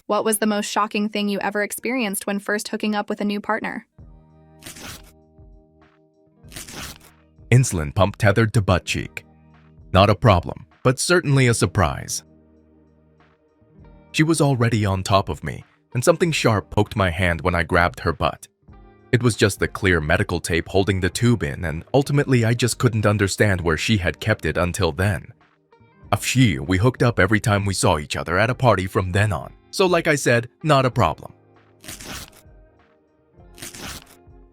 What was the most shocking thing you ever experienced when first hooking up with a new partner? Insulin pump tethered to butt cheek. Not a problem, but certainly a surprise. She was already on top of me, and something sharp poked my hand when I grabbed her butt. It was just the clear medical tape holding the tube in, and ultimately I just couldn't understand where she had kept it until then. We hooked up every time we saw each other at a party from then on. So like I said, not a problem.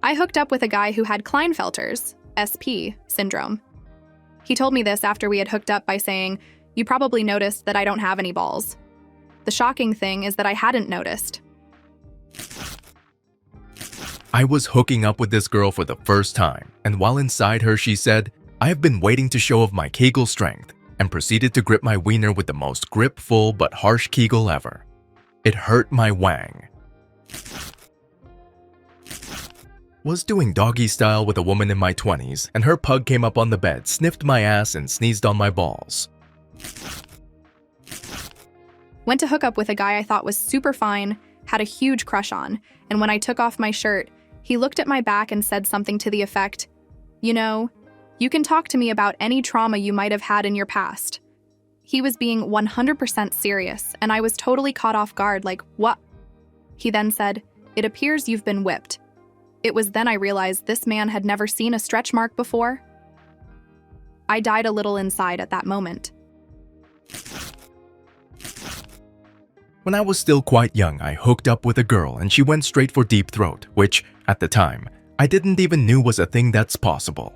I hooked up with a guy who had Klinefelter's, SP, syndrome. He told me this after we had hooked up by saying, "You probably noticed that I don't have any balls." The shocking thing is that I hadn't noticed. I was hooking up with this girl for the first time, and while inside her she said, "I have been waiting to show off my Kegel strength," and proceeded to grip my wiener with the most grip-full but harsh Kegel ever. It hurt my wang. Was doing doggy style with a woman in my 20s, and her pug came up on the bed, sniffed my ass, and sneezed on my balls. Went to hook up with a guy I thought was super fine, had a huge crush on, and when I took off my shirt, he looked at my back and said something to the effect, "You know, you can talk to me about any trauma you might have had in your past." He was being 100% serious, and I was totally caught off guard, like, what? He then said, "It appears you've been whipped." It was then I realized this man had never seen a stretch mark before. I died a little inside at that moment. When I was still quite young, I hooked up with a girl and she went straight for deep throat, which, at the time, I didn't even knew was a thing that's possible.